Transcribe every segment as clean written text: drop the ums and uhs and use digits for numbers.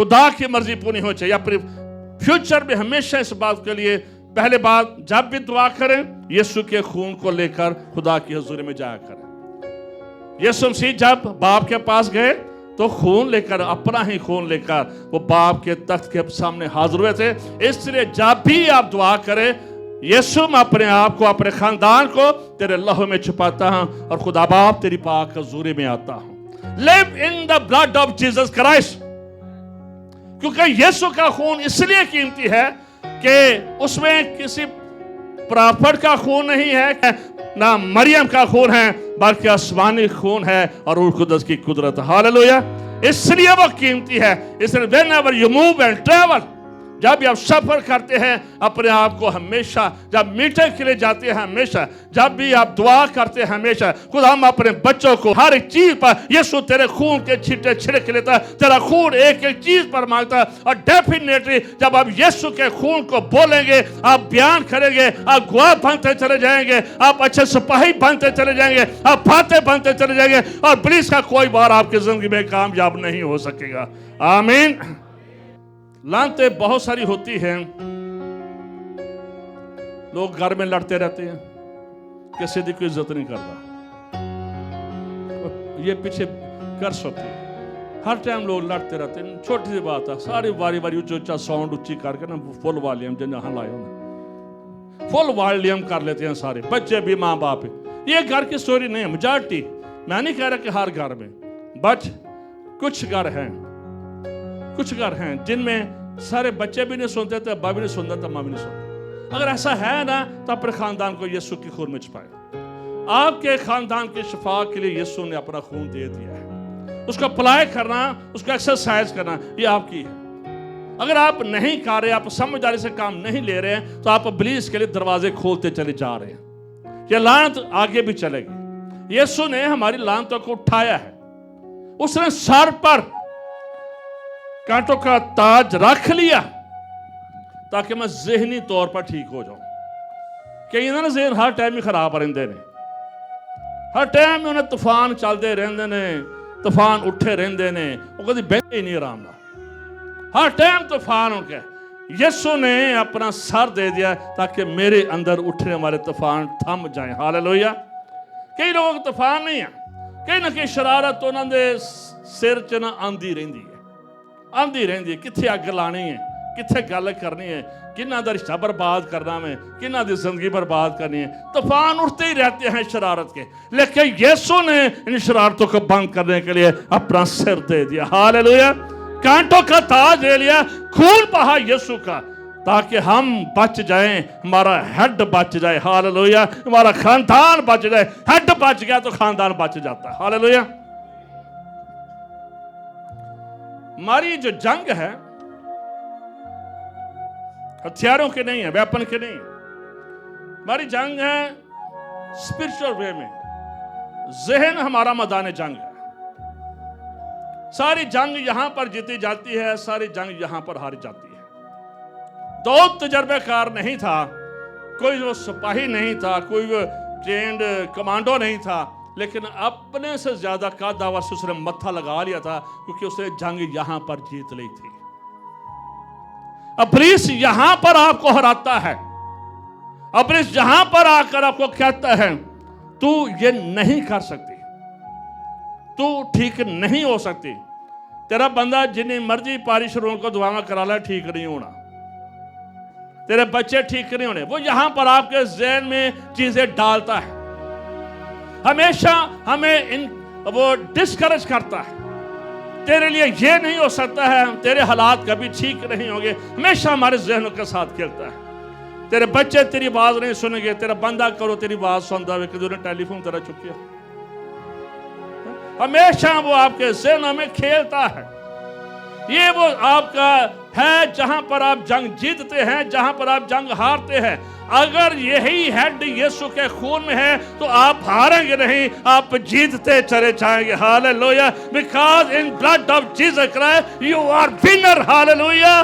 खुदा की मर्जी पूरी हो चाहिए। अपने फ्यूचर में हमेशा इस बात के लिए पहले बात, जब भी दुआ करें यीशु के खून को लेकर खुदा की हुजूरी में जाया करें। यीशु मसीह जब बाप के पास गए तो खून लेकर, अपना ही खून लेकर वो बाप के तख्त के सामने हाजिर हुए थे। इसलिए जब भी आप दुआ करें, यीशु मैं अपने आप को, अपने खानदान को तेरे लहू में छुपाता हूं और खुदा बाप तेरी पाक हजूरी में आता हूं। Live in the blood of Jesus Christ, क्योंकि यीशु का खून इसलिए कीमती है कि उसमें किसी प्रॉफिट का खून नहीं है, ना मरियम का खून है, बल्कि आसमानी खून है और रूह कुदस की कुदरत। हालेलुया, इसलिए वो कीमती है। इसलिए whenever you move and travel, जब भी आप सफर करते हैं अपने आप को हमेशा, जब मीटिंग के लिए जाते हैं हमेशा, जब भी आप दुआ करते हैं हमेशा, खुद हम अपने बच्चों को हर एक चीज पर यीशु तेरे खून के छींटे छिड़क लेता है, तेरा खून एक एक चीज पर मांगता है। और डेफिनेटली जब आप यीशु के खून को बोलेंगे, आप बयान करेंगे, आप गवाह बनते चले जाएंगे, आप अच्छे सिपाही बनते चले जाएंगे, आप फातेह बनते चले जाएंगे और पुलिस का कोई बार आपकी जिंदगी में कामयाब नहीं हो सकेगा। आमीन। लानतें बहुत सारी होती हैं, लोग घर में लड़ते रहते हैं, किसी की कोई इज्जत नहीं करता, ये पीछे कर्स होती है। हर टाइम लोग लड़ते रहते हैं, छोटी सी बात है, सारी बारी बारी ऊंचा साउंड ऊंची करके ना फुल वॉल्यूम जहाँ लाए हो फुल वॉल्यूम कर लेते हैं सारे बच्चे भी, माँ बाप। ये घर की स्टोरी नहीं है, मेजॉरिटी। मैं नहीं कह रहा कि हर घर में, बट कुछ घर हैं जिनमें सारे बच्चे भी नहीं सुनते थे, अब्बा भी नहीं सुनता था, माँ भी नहीं सुनता। अगर ऐसा है ना तो अपने खानदान को यीशु की खून में छुपाए। आपके खानदान की शिफा के लिए यीशु ने अपना खून दे दिया है। उसको अप्लाई करना, उसको एक्सरसाइज करना, ये आपकी है। अगर आप नहीं कर रहे, आप समझदारी से काम नहीं ले रहे हैं, तो आप इब्लीस के लिए दरवाजे खोलते चले जा रहे हैं। ये लानत आगे भी चलेगी। यीशु ने हमारी लानतों को उठाया है, उसने सर पर कांटों का ताज रख लिया ताकि मैं ज़हनी तौर पर ठीक हो जाऊं। कई ना ज़हन हर टाइम ही खराब रहंदे ने, हर टाइम उन्हें तूफान चलते रहंदे ने, तूफान उठे रहंदे ने, वो कभी बहते ही नहीं आराम नाल, हर टाइम तूफान उनके। यीशु ने अपना सर दे दिया ताकि मेरे अंदर उठने वाले तूफान थम जाएं। हालेलुया। कई लोगों को तूफान नहीं है, कहीं ना कहीं शरारत उन्होंने सिर च ना आंदी रहती है, कित्थे अग लानी है, कित्थे गल करनी है, किन्ना दा रिश्ता बर्बाद करना है, किन्ना दी जिंदगी बर्बाद करनी है। तूफान उठते ही रहते हैं शरारत के, लेकिन यीशु ने इन शरारतों को बंद करने के लिए अपना सिर दे दिया। हालेलुया। कांटों का ताज ले लिया, खून बहा यीशु का, ताकि हम बच जाएं, हमारा हेड बच जाए। हालेलुया। हमारा खानदान बच जाए। हेड बच गया तो खानदान बच जाता है। हालेलुया। हमारी जो जंग है हथियारों के नहीं है, वेपन के नहीं है, हमारी जंग है स्पिरिचुअल वे में। जहन हमारा मैदान जंग है। सारी जंग यहां पर जीती जाती है, सारी जंग यहां पर हारी जाती है। दो तजर्बेकार नहीं था, कोई वो सिपाही नहीं था, कोई वो ट्रेंड कमांडो नहीं था, लेकिन अपने से ज्यादा कादावर से उसने मत्था लगा लिया था, क्योंकि उसने जंग यहां पर जीत ली थी। इब्लीस यहां पर आपको हराता है। इब्लीस यहां पर आकर आपको कहता है तू ये नहीं कर सकती, तू ठीक नहीं हो सकती। तेरा बंदा जिन्नी मर्जी पारिश रोल को दुआवा करा ले, ठीक नहीं होना। तेरे बच्चे ठीक नहीं होने। वो यहां पर आपके ज़हन में चीजें डालता है, हमेशा हमें वो डिस्करेज करता है। तेरे लिए ये नहीं हो सकता है, तेरे हालात कभी ठीक नहीं होंगे, हमेशा हमारे ज़हनों के साथ खेलता है। तेरे बच्चे तेरी आवाज नहीं सुनेंगे, तेरा बंदा करो तेरी आवाज सुनता है कि तूने टेलीफोन तेरा चुकिया। हमेशा वो आपके ज़हनों में खेलता है। ये वो आपका है जहां पर आप जंग जीतते हैं, जहां पर आप जंग हारते हैं। अगर यही हेड यीशु के खून में है तो आप हारेंगे नहीं, आप जीतते चले जाएंगे। Hallelujah. Because in blood of Jesus Christ you are winner. Hallelujah.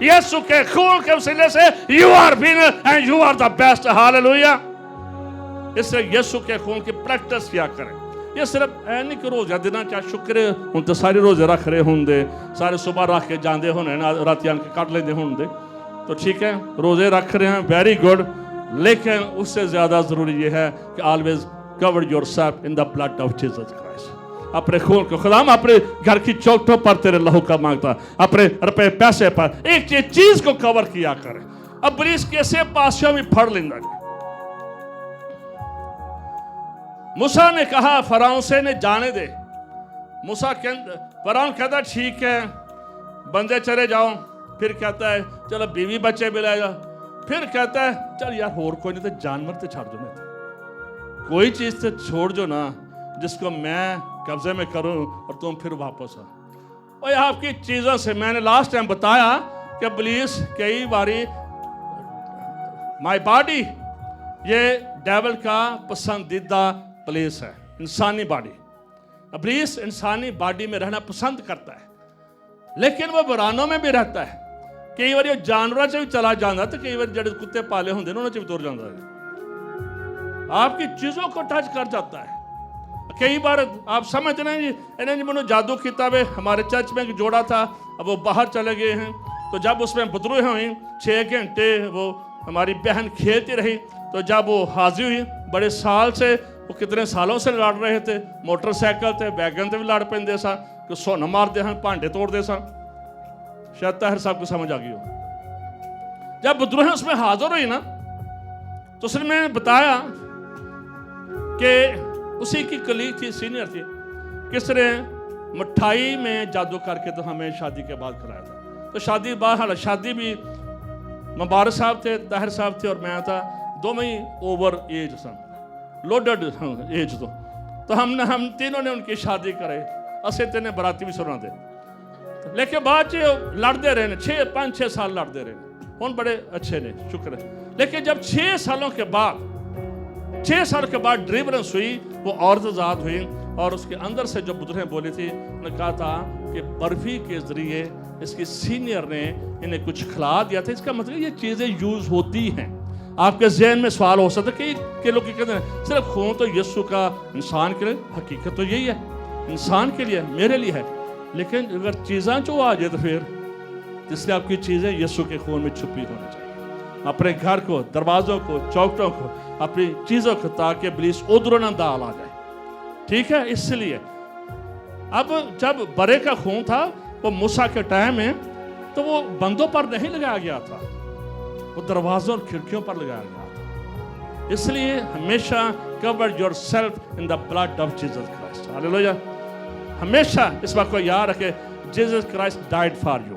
यीशु के खून के वसीले से you are winner and you are the best. Hallelujah. इसलिए यीशु के खून की प्रैक्टिस किया करें। ये सिर्फ ऐ नहीं कि रोज़ा दिन चा शुक्र हूँ तो सारे रोज़े रख रहे होंगे, सारे सुबह रख के जाते होने रात आन के कट लेते होंगे, तो ठीक है रोज़े रख रहे हैं, वेरी गुड। लेकिन उससे ज़्यादा ज़रूरी ये है कि always cover yourself in the blood of Jesus Christ. अपने खून को, खुदा अपने घर की चौखटों पर तेरे लहू का मांगता, अपने रुपए पैसे पर एक चीज को कवर किया करे। अब इब्लीस कैसे पासों में फड़ लेंदा। मूसा ने कहा फराउन से ने जाने दे। मूसा फराउन कहता ठीक है बंदे चले जाओ, फिर कहता है चलो बीवी बच्चे भी लाएगा, फिर कहता है चल यार होर कोई नहीं तो जानवर तो छाड़ दो, कोई चीज तो छोड़ जो ना जिसको मैं कब्जे में करूं और तुम फिर वापस आओ। और आपकी चीजों से मैंने लास्ट टाइम बताया कि इब्लीस कई बारी माय बॉडी ये डेविल का पसंदीदा प्लेस है, इंसानी बॉडी। इब्लीस इंसानी बॉडी में रहना पसंद करता है, लेकिन वो बुरानों में भी रहता है। कई बार जानवर से भी चला जाता, तो कई बार जड़े कुत्ते पाले होंगे उन्होंने भी तुर जाता है, आपकी चीजों को टच कर जाता है। कई बार आप समझ रहे हैं इन्हें मैंने जादू किया वे हमारे चर्च में जोड़ा था, अब वो बाहर चले गए हैं। तो जब उसमें बदरू हुई 6 घंटे वो हमारी बहन खेलती रही, तो जब वो हाजिर हुई बड़े साल से वो कितने सालों से लड़ रहे थे, मोटरसाइकिल थे वैगन से भी लड़ पेंदे सा, कि सोन मारते हैं भांडे तोड़ते सा। शायद ताहिर साहब को समझ आ गई हो। जब बदरू उसमें हाजिर हुई ना, तो उसने मैंने बताया कि उसी की कलीग थी, सीनियर थी, किसने मिठाई में जादू करके तो हमें शादी के बाद कराया था। तो शादी बाद शादी भी मुबारक साहब थे, ताहिर साहब थे और मैं था, दोनों ही ओवर एज सन, लोडेड एज। तो हम तीनों ने उनकी शादी कराई, असे तीन बराती भी सुना दे। लेकिन बाद लड़ते रहे 5-6 साल लड़ते रहे, हम बड़े अच्छे ने शुक्र है। लेकिन जब 6 सालों के बाद 6 साल के बाद डिलीवरेंस हुई, वो औरत आजाद हुई, और उसके अंदर से जो बुजुर्ग बोली थी उन्होंने कहा था कि बर्फी के जरिए इसकी सीनियर ने इन्हें कुछ खिला दिया था। इसका मतलब ये चीज़ें यूज होती हैं। आपके जहन में सवाल हो सकता है कि लोग कहते हैं सिर्फ खून तो यीशु का इंसान के लिए, हकीकत तो यही है इंसान के लिए, मेरे लिए है। लेकिन अगर चीज़ें जो आ जाए तो फिर इसलिए आपकी चीज़ें यीशु के खून में छुपी होनी चाहिए। अपने घर को, दरवाज़ों को, चौखटों को, अपनी चीज़ों को, ताकि इब्लीस उधर न दाल आ जाए। ठीक है, इसलिए अब जब बरे का खून था वो मूसा के टाइम में, तो वो बंदों पर नहीं लगाया गया था, वो दरवाज़ों और खिड़कियों पर लगाया गया था। इसलिए हमेशा cover yourself in the blood of Jesus Christ. Hallelujah. हमेशा इस बात को याद रखें, Jesus Christ died for you,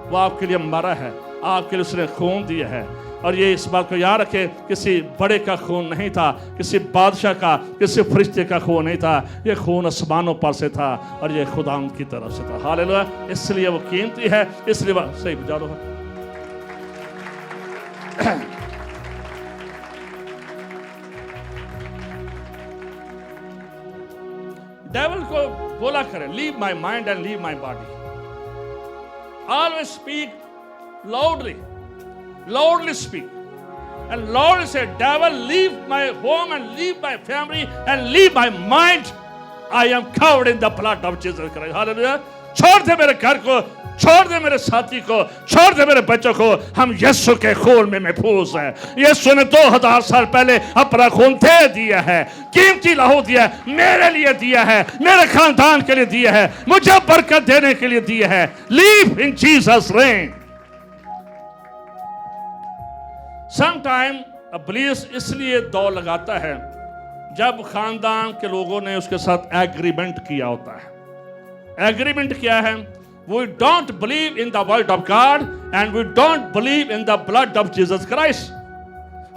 वो आपके लिए मरा है, आपके लिए उसने खून दिया है। और ये इस बात को याद रखें, किसी बड़े का खून नहीं था, किसी बादशाह का, किसी फरिश्ते का खून नहीं था, ये खून आसमानों पर से था और ये खुदा की तरफ से था। हालेलुया। इसलिए वो कीमती है, इसलिए वो सही बुझा दो। डेविल को बोला करें, leave my mind and leave my body. Always speak loudly, loudly speak, and Lord said, devil, leave my home and leave my family and leave my mind. I am covered in the blood of Jesus Christ. Hallelujah. छोड़ दे मेरे घर को, छोड़ दे मेरे साथी को, छोड़ दे मेरे बच्चों को, हम यीशु के खून में महफूज हैं। यीशु ने 2000 साल पहले अपना खून दे दिया है, कीमती लहू दिया है, मेरे लिए दिया है, मेरे खानदान के लिए दिया है, मुझे बरकत देने के लिए दिया है। Live in Jesus' name. Sometime इब्लीस इसलिए दौड़ लगाता है जब खानदान के लोगों ने उसके साथ एग्रीमेंट किया होता है। एग्रीमेंट क्या है? We don't believe in the word of God and we don't believe in the blood of Jesus Christ.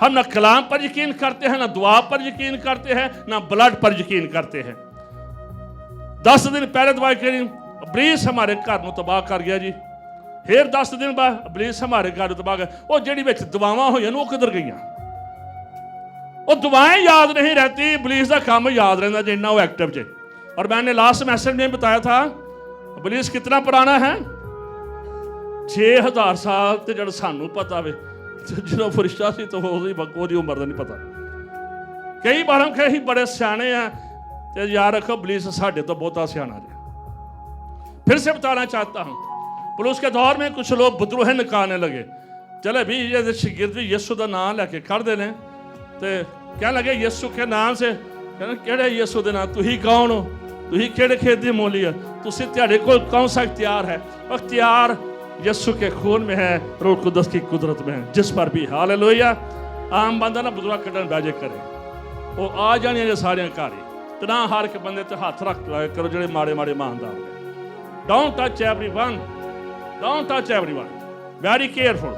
हम ना कलाम पर यकीन करते हैं, ना दुआ पर यकीन करते हैं, ना ब्लड पर यकीन करते हैं। 10 दिन पहले दुआ करी, इब्लीस हमारे घर को तबाह कर गया जी। फिर 10 दिन बाद इब्लीस हमारे घर तबाह कर, वो जेड़ी विच दुआवां होईयां वो किधर गईयां? वो दुआएं याद नहीं रहती, इब्लीस का काम याद रहता जिन्ना वो एक्टिव जे। और मैंने लास्ट मैसेज में बताया था इब्लीस कितना पुराना है, 6000 साल। तो जब सानू पता वे जो फरिश्ता सी तो उसकी उम्र का नहीं पता। कई बार हम कहीं बड़े सियाने हैं, तो याद रखो पुलिस साढ़े तो बहुता सियाना है। फिर से बताना चाहता हूँ, पुलिस के दौर में कुछ लोग बुतरूहें निकालने लगे। चले भी ये शिगिर्द भी यीशु का नाम लैके कर देने, तो कह लगे यीशु के नाम से, कहना केड़े यीशु के नाम, तू ही कौन हो, तू ही केड़े खेत की मोली है, तुसी तेरे को कौन सा इख्तियार है? इख्तियार यीशु के खून में है, रूह कुदस की कुदरत में है, जिस पर भी हालेलुया। आम बंदा ना बुतरूहा कड्ढन बैजे करे, वो आ जाने जे सारे घर ही, तो ना हर एक बंदे ते हाथ रख करो जेडे माड़े माड़े ईमानदार ने। Don't touch everyone, don't touch everyone, very careful,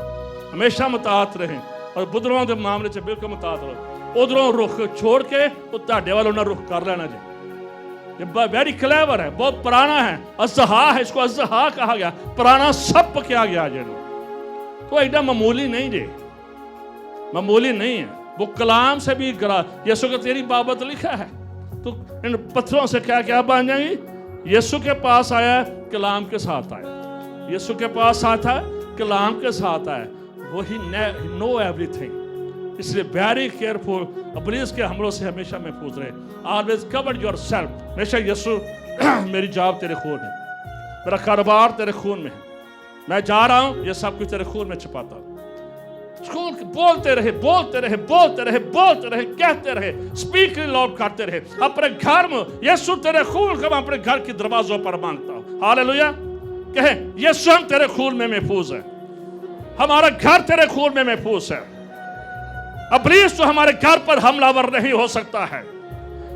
हमेशा मुतात रहें और बुजुर्गों के मामले च बिल्कुल मुतात रहो। उधरों रुख छोड़ के तो तुहाडे वाल उन्हें रुख कर लेना जी। ये वेरी क्लेवर है, बहुत पुराना है, अज़हा है, इसको अज़हा कहा गया, पुराना सप कहा गया जेनो, तो एडा मामूली नहीं जे, मामूली नहीं है। वो कलाम से भी गिरा, यीशु के तेरी बाबत लिखा है, तो इन पत्थरों से क्या बन जाएंगी? यीशु के पास आया, कलाम के साथ आया, यीशु के पास आता है, कलाम के साथ आया, वही नो एवरीथिंग। इसलिए वेरी केयरफुल, इब्लीस के हमलों से हमेशा महफूज रहे। ऑलवेज कवर योर सेल्फ, हमेशा यीशु मेरी जाब तेरे खून में, मेरा कारोबार तेरे खून में है, मैं जा रहा हूँ, ये सब कुछ तेरे खून में छिपाता हूँ। बोलते रहे, बोलते रहे, बोलते रहे, बोलते रहे, कहते रहे, स्पीक लॉर्ड करते रहे। अपने घर में यीशु तेरे खून का मैं अपने घर के दरवाजों पर मांगता हूँ। हालेलुया, कहे यीशु हम तेरे खून में महफूज है, हमारा घर तेरे खून में महफूज है। इब्लीस तो हमारे घर पर हमलावर नहीं हो सकता है,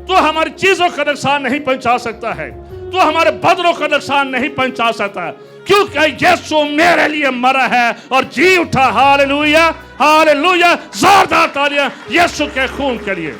तो हमारी चीजों का नुकसान नहीं पहुंचा सकता है, तो हमारे बदलों का नुकसान नहीं पहुंचा सकता है, क्योंकि यीशु मेरे लिए मरा है और जी उठा। हालेलुया, हालेलुया, जोरदार तालियां यीशु के खून के लिए।